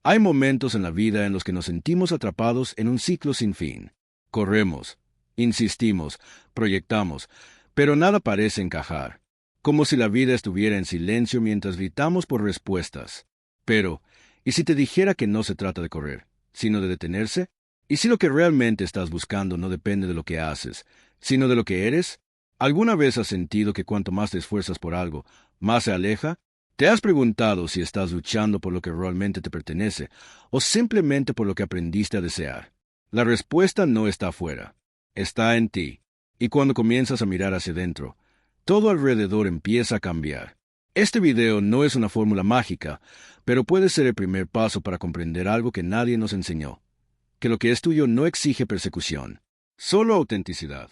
Hay momentos en la vida en los que nos sentimos atrapados en un ciclo sin fin. Corremos, insistimos, proyectamos, pero nada parece encajar. Como si la vida estuviera en silencio mientras gritamos por respuestas. Pero, ¿y si te dijera que no se trata de correr, sino de detenerse? ¿Y si lo que realmente estás buscando no depende de lo que haces, sino de lo que eres? ¿Alguna vez has sentido que cuanto más te esfuerzas por algo, más se aleja? ¿Te has preguntado si estás luchando por lo que realmente te pertenece o simplemente por lo que aprendiste a desear? La respuesta no está afuera, está en ti. Y cuando comienzas a mirar hacia adentro, todo alrededor empieza a cambiar. Este video no es una fórmula mágica, pero puede ser el primer paso para comprender algo que nadie nos enseñó. Que lo que es tuyo no exige persecución, solo autenticidad.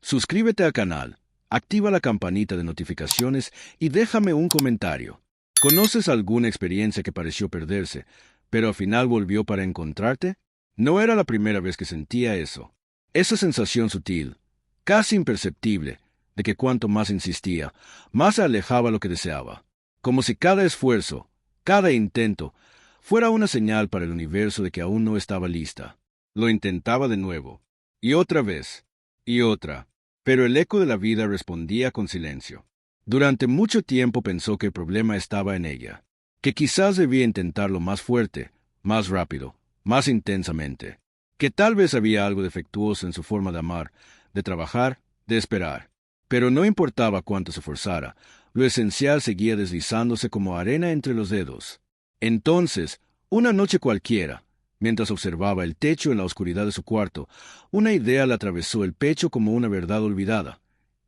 Suscríbete al canal, activa la campanita de notificaciones y déjame un comentario. ¿Conoces alguna experiencia que pareció perderse, pero al final volvió para encontrarte? No era la primera vez que sentía eso. Esa sensación sutil, casi imperceptible, de que cuanto más insistía, más se alejaba lo que deseaba. Como si cada esfuerzo, cada intento, fuera una señal para el universo de que aún no estaba lista. Lo intentaba de nuevo, y otra vez, y otra, pero el eco de la vida respondía con silencio. Durante mucho tiempo pensó que el problema estaba en ella, que quizás debía intentarlo más fuerte, más rápido, más intensamente, que tal vez había algo defectuoso en su forma de amar, de trabajar, de esperar. Pero no importaba cuánto se forzara, lo esencial seguía deslizándose como arena entre los dedos. Entonces, una noche cualquiera, mientras observaba el techo en la oscuridad de su cuarto, una idea le atravesó el pecho como una verdad olvidada.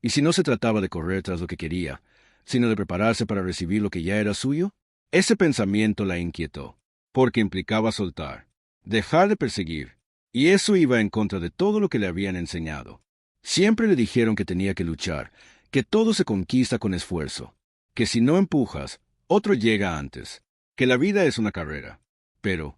¿Y si no se trataba de correr tras lo que quería, sino de prepararse para recibir lo que ya era suyo? Ese pensamiento la inquietó, porque implicaba soltar, dejar de perseguir, y eso iba en contra de todo lo que le habían enseñado. Siempre le dijeron que tenía que luchar, que todo se conquista con esfuerzo, que si no empujas, otro llega antes, que la vida es una carrera. Pero,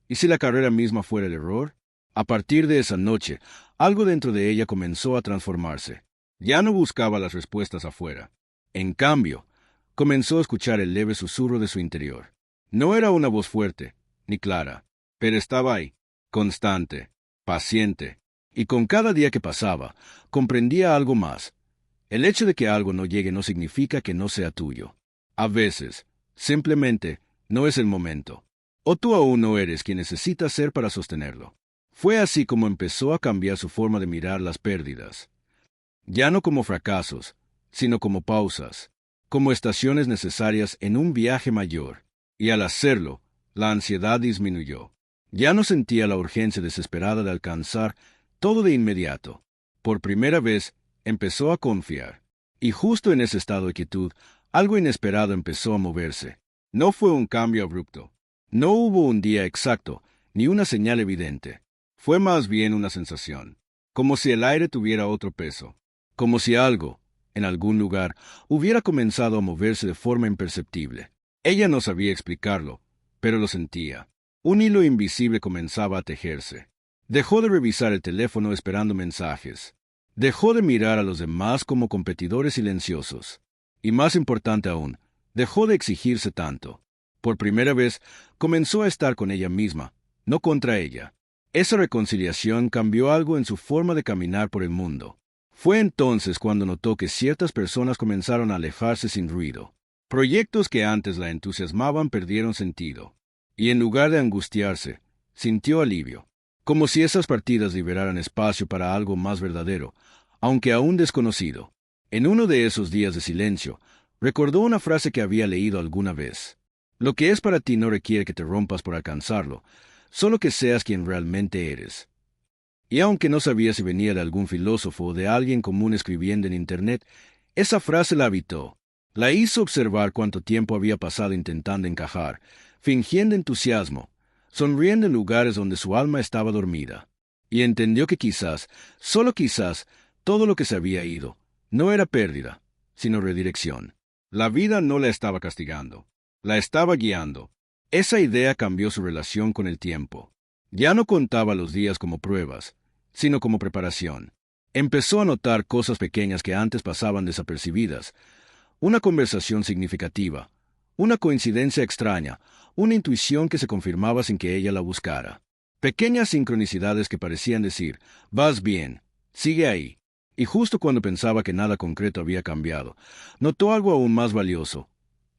¿y si la carrera misma fuera el error? A partir de esa noche, algo dentro de ella comenzó a transformarse. Ya no buscaba las respuestas afuera. En cambio, comenzó a escuchar el leve susurro de su interior. No era una voz fuerte, ni clara, pero estaba ahí, constante, paciente, y con cada día que pasaba, comprendía algo más. El hecho de que algo no llegue no significa que no sea tuyo. A veces, simplemente, no es el momento. O tú aún no eres quien necesitas ser para sostenerlo. Fue así como empezó a cambiar su forma de mirar las pérdidas. Ya no como fracasos, sino como pausas, como estaciones necesarias en un viaje mayor. Y al hacerlo, la ansiedad disminuyó. Ya no sentía la urgencia desesperada de alcanzar todo de inmediato. Por primera vez, empezó a confiar. Y justo en ese estado de quietud, algo inesperado empezó a moverse. No fue un cambio abrupto. No hubo un día exacto, ni una señal evidente. Fue más bien una sensación, como si el aire tuviera otro peso. Como si algo, en algún lugar, hubiera comenzado a moverse de forma imperceptible. Ella no sabía explicarlo, pero lo sentía. Un hilo invisible comenzaba a tejerse. Dejó de revisar el teléfono esperando mensajes. Dejó de mirar a los demás como competidores silenciosos. Y más importante aún, dejó de exigirse tanto. Por primera vez, comenzó a estar con ella misma, no contra ella. Esa reconciliación cambió algo en su forma de caminar por el mundo. Fue entonces cuando notó que ciertas personas comenzaron a alejarse sin ruido. Proyectos que antes la entusiasmaban perdieron sentido. Y en lugar de angustiarse, sintió alivio. Como si esas partidas liberaran espacio para algo más verdadero, aunque aún desconocido. En uno de esos días de silencio, recordó una frase que había leído alguna vez. Lo que es para ti no requiere que te rompas por alcanzarlo, solo que seas quien realmente eres. Y aunque no sabía si venía de algún filósofo o de alguien común escribiendo en Internet, esa frase la habitó. La hizo observar cuánto tiempo había pasado intentando encajar, fingiendo entusiasmo, sonriendo en lugares donde su alma estaba dormida. Y entendió que quizás, solo quizás, todo lo que se había ido, no era pérdida, sino redirección. La vida no la estaba castigando, la estaba guiando. Esa idea cambió su relación con el tiempo. Ya no contaba los días como pruebas, sino como preparación. Empezó a notar cosas pequeñas que antes pasaban desapercibidas. Una conversación significativa, Una coincidencia extraña, una intuición que se confirmaba sin que ella la buscara. Pequeñas sincronicidades que parecían decir, vas bien, sigue ahí. Y justo cuando pensaba que nada concreto había cambiado, notó algo aún más valioso.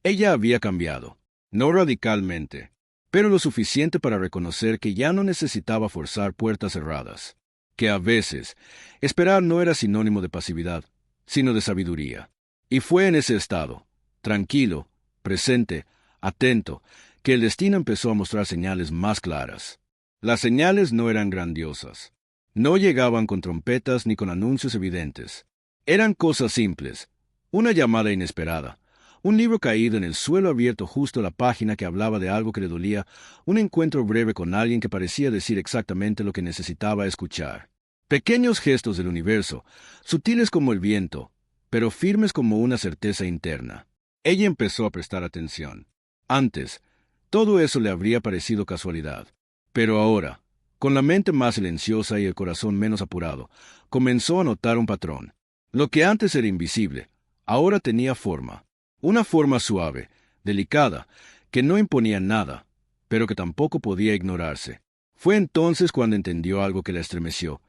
Ella había cambiado. No radicalmente, pero lo suficiente para reconocer que ya no necesitaba forzar puertas cerradas. Que a veces, esperar no era sinónimo de pasividad, sino de sabiduría. Y fue en ese estado, tranquilo, presente, atento, que el destino empezó a mostrar señales más claras. Las señales no eran grandiosas. No llegaban con trompetas ni con anuncios evidentes. Eran cosas simples. Una llamada inesperada. Un libro caído en el suelo abierto justo a la página que hablaba de algo que le dolía. Un encuentro breve con alguien que parecía decir exactamente lo que necesitaba escuchar. Pequeños gestos del universo, sutiles como el viento, pero firmes como una certeza interna. Ella empezó a prestar atención. Antes, todo eso le habría parecido casualidad. Pero ahora, con la mente más silenciosa y el corazón menos apurado, comenzó a notar un patrón. Lo que antes era invisible, ahora tenía forma. Una forma suave, delicada, que no imponía nada, pero que tampoco podía ignorarse. Fue entonces cuando entendió algo que la estremeció.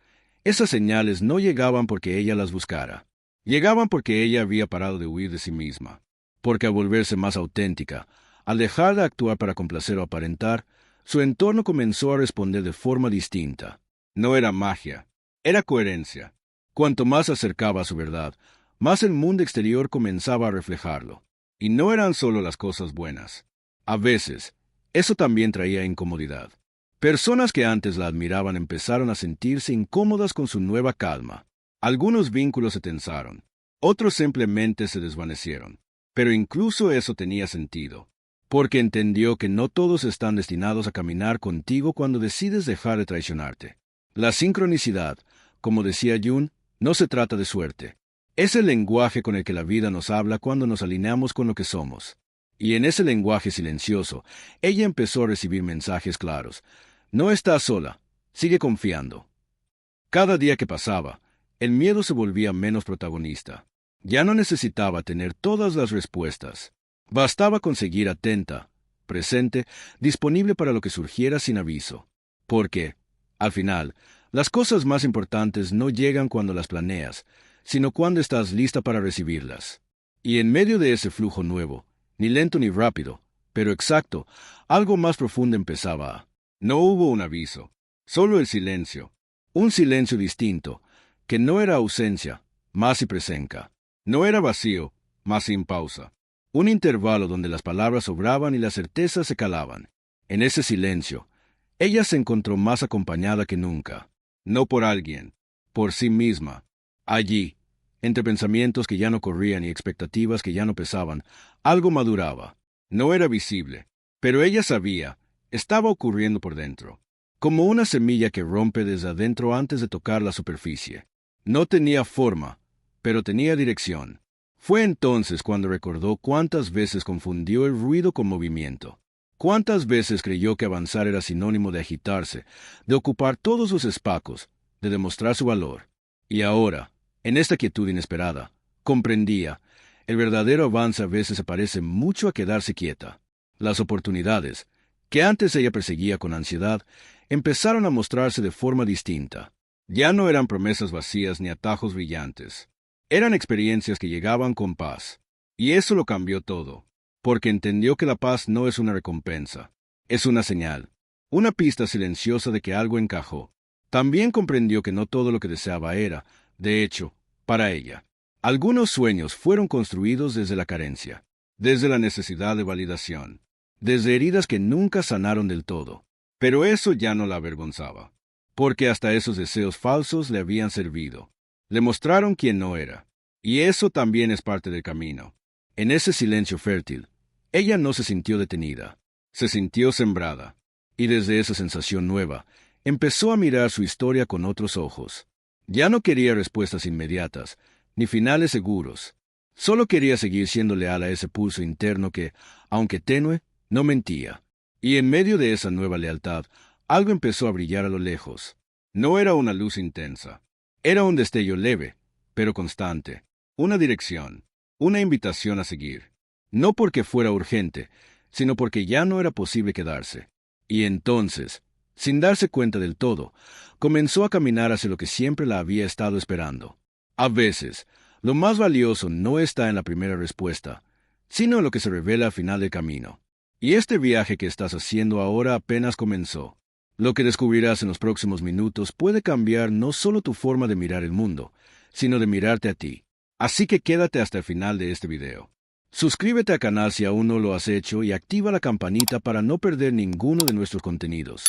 Esas señales no llegaban porque ella las buscara. Llegaban porque ella había parado de huir de sí misma. Porque al volverse más auténtica, al dejar de actuar para complacer o aparentar, su entorno comenzó a responder de forma distinta. No era magia, era coherencia. Cuanto más se acercaba a su verdad, más el mundo exterior comenzaba a reflejarlo. Y no eran solo las cosas buenas. A veces, eso también traía incomodidad. Personas que antes la admiraban empezaron a sentirse incómodas con su nueva calma. Algunos vínculos se tensaron, otros simplemente se desvanecieron. Pero incluso eso tenía sentido, porque entendió que no todos están destinados a caminar contigo cuando decides dejar de traicionarte. La sincronicidad, como decía Jung, no se trata de suerte. Es el lenguaje con el que la vida nos habla cuando nos alineamos con lo que somos. Y en ese lenguaje silencioso, ella empezó a recibir mensajes claros. No estás sola, sigue confiando. Cada día que pasaba, el miedo se volvía menos protagonista. Ya no necesitaba tener todas las respuestas. Bastaba conseguir atenta, presente, disponible para lo que surgiera sin aviso. Porque, al final, las cosas más importantes no llegan cuando las planeas, sino cuando estás lista para recibirlas. Y en medio de ese flujo nuevo, ni lento ni rápido, pero exacto, algo más profundo empezaba. No hubo un aviso, solo el silencio. Un silencio distinto, que no era ausencia, más y presencia. No era vacío, más sin pausa. Un intervalo donde las palabras sobraban y las certezas se calaban. En ese silencio, ella se encontró más acompañada que nunca. No por alguien, por sí misma. Allí, entre pensamientos que ya no corrían y expectativas que ya no pesaban, algo maduraba. No era visible, pero ella sabía, estaba ocurriendo por dentro. Como una semilla que rompe desde adentro antes de tocar la superficie. No tenía forma, pero tenía dirección. Fue entonces cuando recordó cuántas veces confundió el ruido con movimiento. Cuántas veces creyó que avanzar era sinónimo de agitarse, de ocupar todos los espacios, de demostrar su valor. Y ahora, en esta quietud inesperada, comprendía, el verdadero avance a veces se parece mucho a quedarse quieta. Las oportunidades, que antes ella perseguía con ansiedad, empezaron a mostrarse de forma distinta. Ya no eran promesas vacías ni atajos brillantes. Eran experiencias que llegaban con paz. Y eso lo cambió todo, porque entendió que la paz no es una recompensa, es una señal, una pista silenciosa de que algo encajó. También comprendió que no todo lo que deseaba era, de hecho, para ella. Algunos sueños fueron construidos desde la carencia, desde la necesidad de validación, desde heridas que nunca sanaron del todo. Pero eso ya no la avergonzaba, porque hasta esos deseos falsos le habían servido. Le mostraron quién no era, y eso también es parte del camino. En ese silencio fértil, ella no se sintió detenida, se sintió sembrada, y desde esa sensación nueva, empezó a mirar su historia con otros ojos. Ya no quería respuestas inmediatas, ni finales seguros. Solo quería seguir siendo leal a ese pulso interno que, aunque tenue, no mentía. Y en medio de esa nueva lealtad, algo empezó a brillar a lo lejos. No era una luz intensa. Era un destello leve, pero constante. Una dirección. Una invitación a seguir. no porque fuera urgente, sino porque ya no era posible quedarse. Y entonces, sin darse cuenta del todo, comenzó a caminar hacia lo que siempre la había estado esperando. A veces, lo más valioso no está en la primera respuesta, sino en lo que se revela al final del camino. Y este viaje que estás haciendo ahora apenas comenzó. Lo que descubrirás en los próximos minutos puede cambiar no solo tu forma de mirar el mundo, sino de mirarte a ti. Así que quédate hasta el final de este video. Suscríbete al canal si aún no lo has hecho y activa la campanita para no perder ninguno de nuestros contenidos.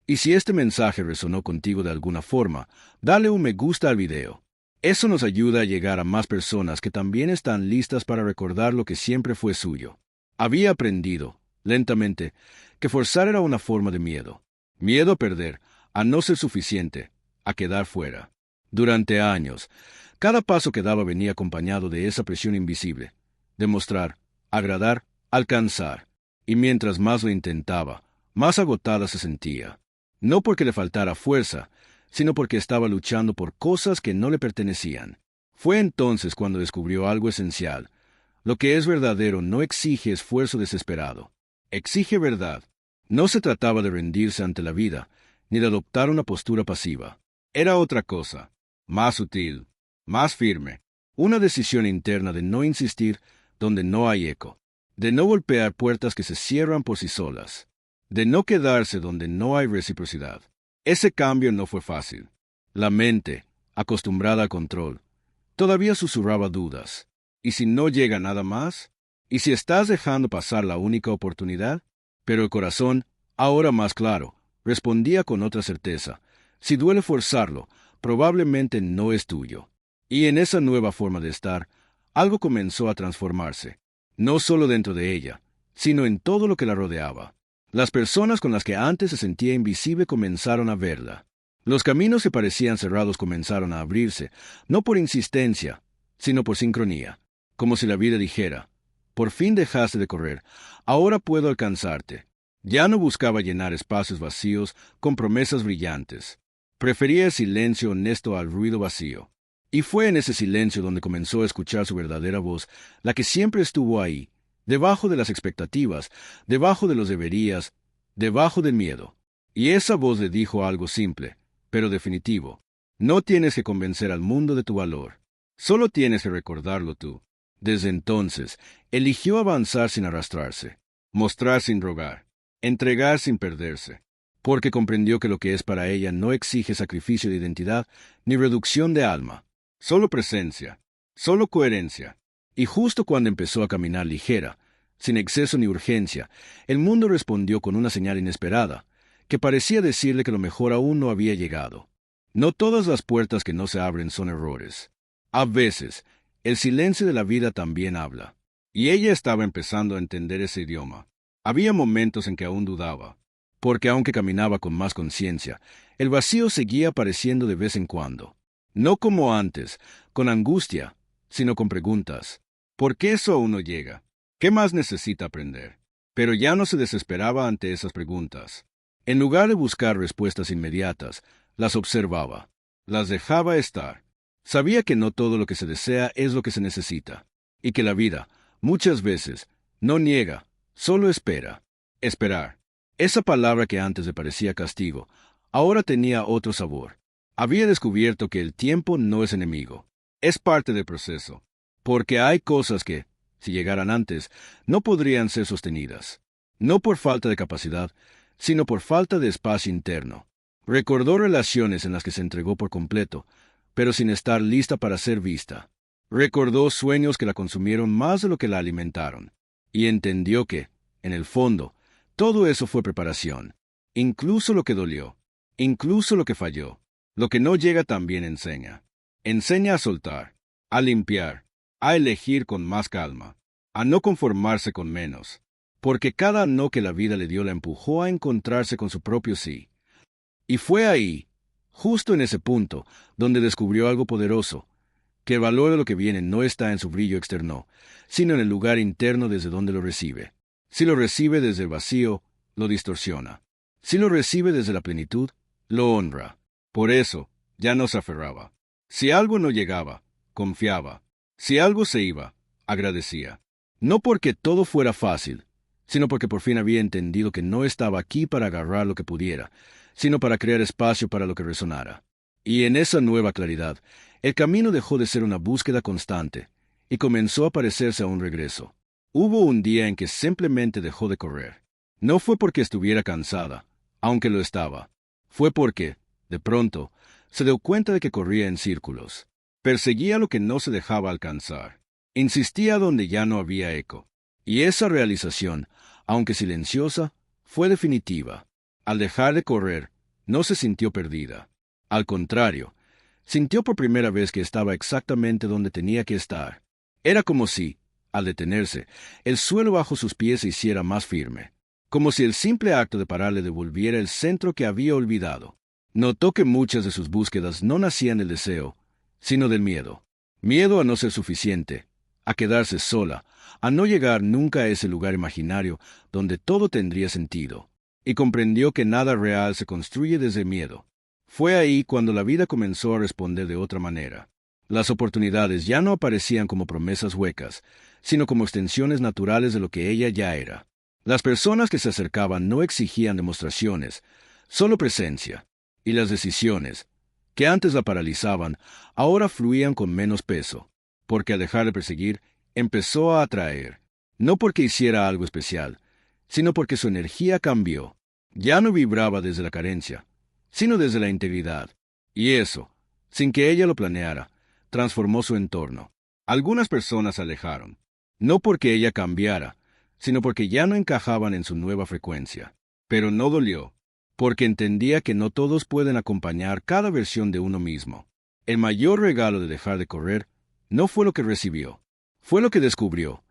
Y si este mensaje resonó contigo de alguna forma, dale un me gusta al video. Eso nos ayuda a llegar a más personas que también están listas para recordar lo que siempre fue suyo. Había aprendido, lentamente, que forzar era una forma de miedo. Miedo a perder, a no ser suficiente, a quedar fuera. Durante años, cada paso que daba venía acompañado de esa presión invisible. Demostrar, agradar, alcanzar. Y mientras más lo intentaba, más agotada se sentía. No porque le faltara fuerza, sino porque estaba luchando por cosas que no le pertenecían. Fue entonces cuando descubrió algo esencial. Lo que es verdadero no exige esfuerzo desesperado. Exige verdad. No se trataba de rendirse ante la vida, ni de adoptar una postura pasiva. Era otra cosa, más sutil, más firme. Una decisión interna de no insistir donde no hay eco, de no golpear puertas que se cierran por sí solas, de no quedarse donde no hay reciprocidad. Ese cambio no fue fácil. La mente, acostumbrada al control, todavía susurraba dudas. ¿Y si no llega nada más? ¿Y si estás dejando pasar la única oportunidad? Pero el corazón, ahora más claro, respondía con otra certeza. Si duele forzarlo, probablemente no es tuyo. Y en esa nueva forma de estar, algo comenzó a transformarse, no solo dentro de ella, sino en todo lo que la rodeaba. Las personas con las que antes se sentía invisible comenzaron a verla. Los caminos que parecían cerrados comenzaron a abrirse, no por insistencia, sino por sincronía, como si la vida dijera, por fin dejaste de correr, ahora puedo alcanzarte. Ya no buscaba llenar espacios vacíos con promesas brillantes. Prefería el silencio honesto al ruido vacío. Y fue en ese silencio donde comenzó a escuchar su verdadera voz, la que siempre estuvo ahí, debajo de las expectativas, debajo de los deberías, debajo del miedo. Y esa voz le dijo algo simple, pero definitivo. No tienes que convencer al mundo de tu valor. Solo tienes que recordarlo tú. Desde entonces, eligió avanzar sin arrastrarse, mostrar sin rogar, entregar sin perderse, porque comprendió que lo que es para ella no exige sacrificio de identidad ni reducción de alma. Solo presencia, solo coherencia. Y justo cuando empezó a caminar ligera, sin exceso ni urgencia, el mundo respondió con una señal inesperada, que parecía decirle que lo mejor aún no había llegado. No todas las puertas que no se abren son errores. A veces, el silencio de la vida también habla. Y ella estaba empezando a entender ese idioma. Había momentos en que aún dudaba, porque aunque caminaba con más conciencia, el vacío seguía apareciendo de vez en cuando. No como antes, con angustia, sino con preguntas. ¿Por qué eso aún no llega? ¿Qué más necesita aprender? Pero ya no se desesperaba ante esas preguntas. En lugar de buscar respuestas inmediatas, las observaba. Las dejaba estar. Sabía que no todo lo que se desea es lo que se necesita. Y que la vida, muchas veces, no niega, solo espera. Esperar. Esa palabra que antes le parecía castigo, ahora tenía otro sabor. Había descubierto que el tiempo no es enemigo, es parte del proceso, porque hay cosas que, si llegaran antes, no podrían ser sostenidas, no por falta de capacidad, sino por falta de espacio interno. Recordó relaciones en las que se entregó por completo, pero sin estar lista para ser vista. Recordó sueños que la consumieron más de lo que la alimentaron, y entendió que, en el fondo, todo eso fue preparación, incluso lo que dolió, incluso lo que falló. Lo que no llega también enseña. Enseña a soltar, a limpiar, a elegir con más calma, a no conformarse con menos, porque cada no que la vida le dio la empujó a encontrarse con su propio sí. Y fue ahí, justo en ese punto, donde descubrió algo poderoso, que el valor de lo que viene no está en su brillo externo, sino en el lugar interno desde donde lo recibe. Si lo recibe desde el vacío, lo distorsiona. Si lo recibe desde la plenitud, lo honra. Por eso, ya no se aferraba. Si algo no llegaba, confiaba. Si algo se iba, agradecía. No porque todo fuera fácil, sino porque por fin había entendido que no estaba aquí para agarrar lo que pudiera, sino para crear espacio para lo que resonara. Y en esa nueva claridad, el camino dejó de ser una búsqueda constante y comenzó a parecerse a un regreso. Hubo un día en que simplemente dejó de correr. No fue porque estuviera cansada, aunque lo estaba. Fue porque, de pronto, se dio cuenta de que corría en círculos. Perseguía lo que no se dejaba alcanzar. Insistía donde ya no había eco. Y esa realización, aunque silenciosa, fue definitiva. Al dejar de correr, no se sintió perdida. Al contrario, sintió por primera vez que estaba exactamente donde tenía que estar. Era como si, al detenerse, el suelo bajo sus pies se hiciera más firme. Como si el simple acto de parar le devolviera el centro que había olvidado. Notó que muchas de sus búsquedas no nacían del deseo, sino del miedo. Miedo a no ser suficiente, a quedarse sola, a no llegar nunca a ese lugar imaginario donde todo tendría sentido. Y comprendió que nada real se construye desde miedo. Fue ahí cuando la vida comenzó a responder de otra manera. Las oportunidades ya no aparecían como promesas huecas, sino como extensiones naturales de lo que ella ya era. Las personas que se acercaban no exigían demostraciones, solo presencia, y las decisiones, que antes la paralizaban, ahora fluían con menos peso, porque al dejar de perseguir, empezó a atraer, no porque hiciera algo especial, sino porque su energía cambió. Ya no vibraba desde la carencia, sino desde la integridad, y eso, sin que ella lo planeara, transformó su entorno. Algunas personas se alejaron, no porque ella cambiara, sino porque ya no encajaban en su nueva frecuencia. Pero no dolió, porque entendía que no todos pueden acompañar cada versión de uno mismo. El mayor regalo de dejar de correr no fue lo que recibió, fue lo que descubrió,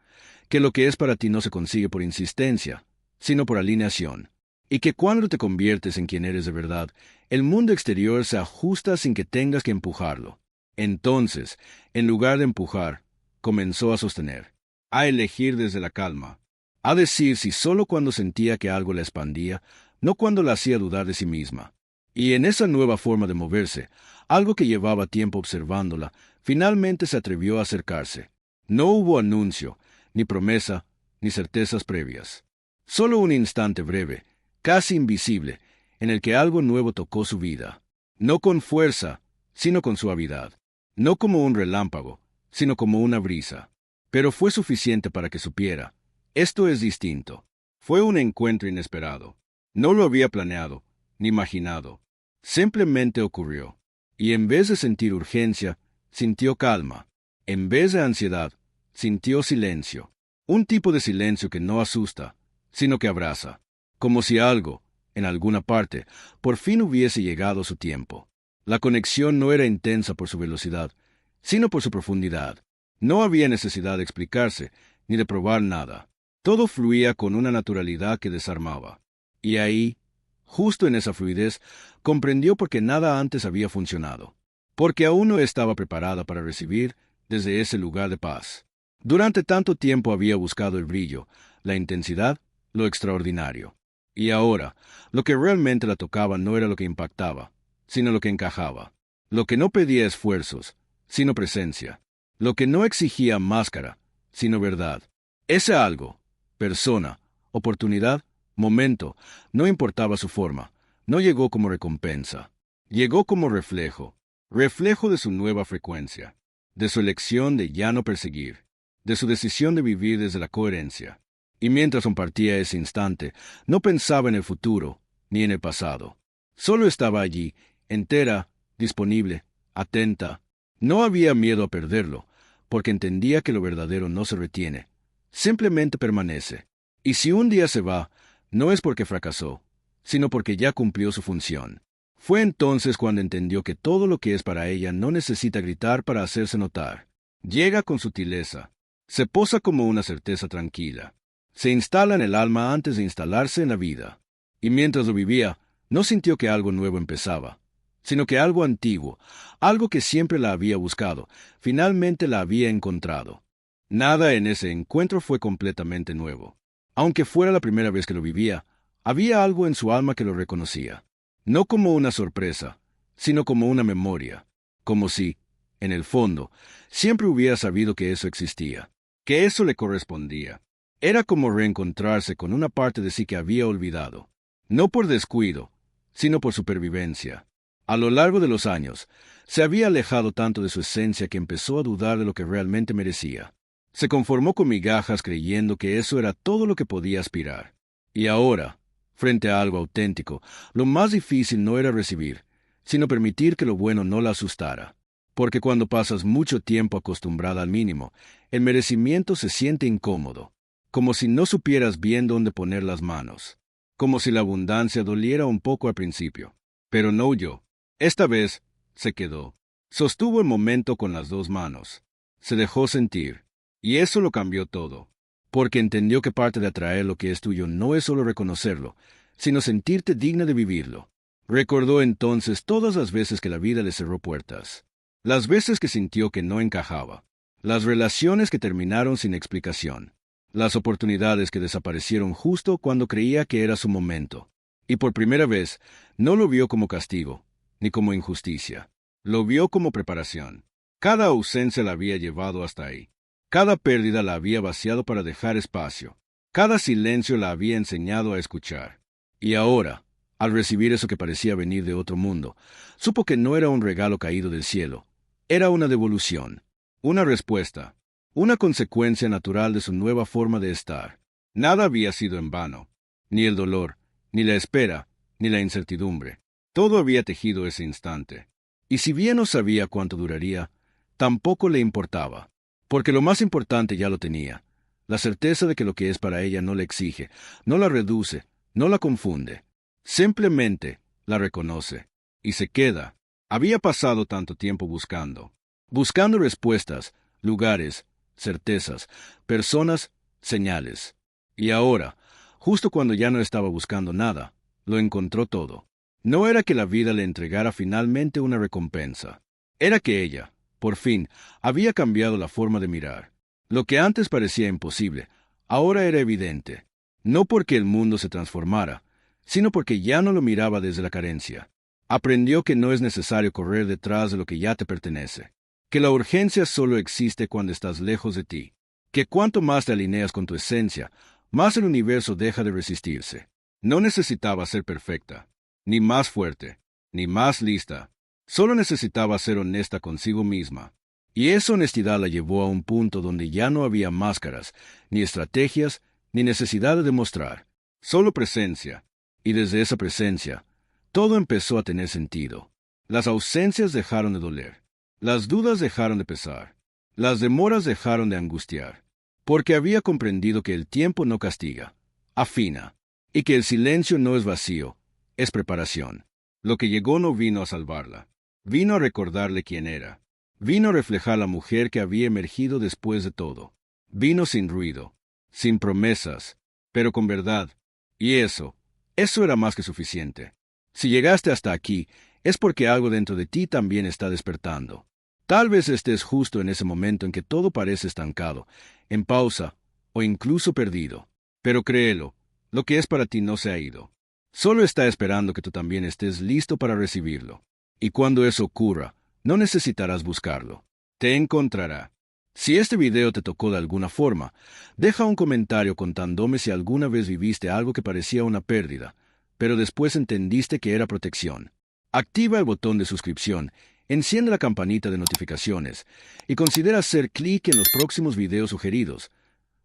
que lo que es para ti no se consigue por insistencia, sino por alineación, y que cuando te conviertes en quien eres de verdad, el mundo exterior se ajusta sin que tengas que empujarlo. Entonces, en lugar de empujar, comenzó a sostener, a elegir desde la calma, a decir sí solo cuando sentía que algo la expandía, no cuando la hacía dudar de sí misma. Y en esa nueva forma de moverse, algo que llevaba tiempo observándola, finalmente se atrevió a acercarse. No hubo anuncio, ni promesa, ni certezas previas. Solo un instante breve, casi invisible, en el que algo nuevo tocó su vida. No con fuerza, sino con suavidad. No como un relámpago, sino como una brisa. Pero fue suficiente para que supiera. Esto es distinto. Fue un encuentro inesperado. No lo había planeado, ni imaginado. Simplemente ocurrió. Y en vez de sentir urgencia, sintió calma. En vez de ansiedad, sintió silencio. Un tipo de silencio que no asusta, sino que abraza. Como si algo, en alguna parte, por fin hubiese llegado a su tiempo. La conexión no era intensa por su velocidad, sino por su profundidad. No había necesidad de explicarse, ni de probar nada. Todo fluía con una naturalidad que desarmaba. Y ahí, justo en esa fluidez, comprendió por qué nada antes había funcionado. Porque aún no estaba preparada para recibir desde ese lugar de paz. Durante tanto tiempo había buscado el brillo, la intensidad, lo extraordinario. Y ahora, lo que realmente la tocaba no era lo que impactaba, sino lo que encajaba. Lo que no pedía esfuerzos, sino presencia. Lo que no exigía máscara, sino verdad. Ese algo, persona, oportunidad, momento, no importaba su forma, no llegó como recompensa. Llegó como reflejo, reflejo de su nueva frecuencia, de su elección de ya no perseguir, de su decisión de vivir desde la coherencia. Y mientras compartía ese instante, no pensaba en el futuro, ni en el pasado. Solo estaba allí, entera, disponible, atenta. No había miedo a perderlo, porque entendía que lo verdadero no se retiene, simplemente permanece. Y si un día se va, no es porque fracasó, sino porque ya cumplió su función. Fue entonces cuando entendió que todo lo que es para ella no necesita gritar para hacerse notar. Llega con sutileza, se posa como una certeza tranquila. Se instala en el alma antes de instalarse en la vida. Y mientras lo vivía, no sintió que algo nuevo empezaba, sino que algo antiguo, algo que siempre la había buscado, finalmente la había encontrado. Nada en ese encuentro fue completamente nuevo. Aunque fuera la primera vez que lo vivía, había algo en su alma que lo reconocía. No como una sorpresa, sino como una memoria, como si, en el fondo, siempre hubiera sabido que eso existía. que eso le correspondía. Era como reencontrarse con una parte de sí que había olvidado. No por descuido, sino por supervivencia. A lo largo de los años, se había alejado tanto de su esencia que empezó a dudar de lo que realmente merecía. Se conformó con migajas creyendo que eso era todo lo que podía aspirar. Y ahora, frente a algo auténtico, lo más difícil no era recibir, sino permitir que lo bueno no la asustara. Porque cuando pasas mucho tiempo acostumbrada al mínimo, el merecimiento se siente incómodo, como si no supieras bien dónde poner las manos, como si la abundancia doliera un poco al principio. Pero no huyó. Esta vez se quedó. Sostuvo el momento con las dos manos. Se dejó sentir. Y eso lo cambió todo. Porque entendió que parte de atraer lo que es tuyo no es solo reconocerlo, sino sentirte digna de vivirlo. Recordó entonces todas las veces que la vida le cerró puertas. Las veces que sintió que no encajaba. Las relaciones que terminaron sin explicación. Las oportunidades que desaparecieron justo cuando creía que era su momento. Y por primera vez, no lo vio como castigo, ni como injusticia. Lo vio como preparación. Cada ausencia la había llevado hasta ahí. Cada pérdida la había vaciado para dejar espacio. Cada silencio la había enseñado a escuchar. Y ahora, al recibir eso que parecía venir de otro mundo, supo que no era un regalo caído del cielo. Era una devolución, una respuesta, una consecuencia natural de su nueva forma de estar. Nada había sido en vano. Ni el dolor, ni la espera, ni la incertidumbre. Todo había tejido ese instante. Y si bien no sabía cuánto duraría, tampoco le importaba. Porque lo más importante ya lo tenía. La certeza de que lo que es para ella no la exige, no la reduce, no la confunde. Simplemente la reconoce. Y se queda. Había pasado tanto tiempo buscando. Buscando respuestas, lugares, certezas, personas, señales. Y ahora, justo cuando ya no estaba buscando nada, lo encontró todo. No era que la vida le entregara finalmente una recompensa. Era que ella, por fin, había cambiado la forma de mirar. Lo que antes parecía imposible, ahora era evidente. No porque el mundo se transformara, sino porque ya no lo miraba desde la carencia. Aprendió que no es necesario correr detrás de lo que ya te pertenece. Que la urgencia solo existe cuando estás lejos de ti. Que cuanto más te alineas con tu esencia, más el universo deja de resistirse. No necesitaba ser perfecta, ni más fuerte, ni más lista. Solo necesitaba ser honesta consigo misma. Y esa honestidad la llevó a un punto donde ya no había máscaras, ni estrategias, ni necesidad de demostrar. Solo presencia. Y desde esa presencia, todo empezó a tener sentido. Las ausencias dejaron de doler. Las dudas dejaron de pesar. Las demoras dejaron de angustiar. Porque había comprendido que el tiempo no castiga, afina. Y que el silencio no es vacío, es preparación. Lo que llegó no vino a salvarla. Vino a recordarle quién era. Vino a reflejar la mujer que había emergido después de todo. Vino sin ruido, sin promesas, pero con verdad. Y eso era más que suficiente. Si llegaste hasta aquí, es porque algo dentro de ti también está despertando. Tal vez estés justo en ese momento en que todo parece estancado, en pausa, o incluso perdido. Pero créelo, lo que es para ti no se ha ido. Solo está esperando que tú también estés listo para recibirlo. Y cuando eso ocurra, no necesitarás buscarlo. Te encontrará. Si este video te tocó de alguna forma, deja un comentario contándome si alguna vez viviste algo que parecía una pérdida, pero después entendiste que era protección. Activa el botón de suscripción, enciende la campanita de notificaciones y considera hacer clic en los próximos videos sugeridos.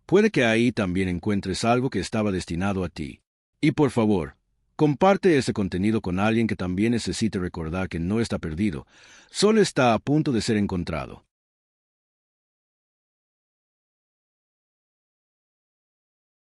Puede que ahí también encuentres algo que estaba destinado a ti. Y por favor, comparte ese contenido con alguien que también necesite recordar que no está perdido, solo está a punto de ser encontrado.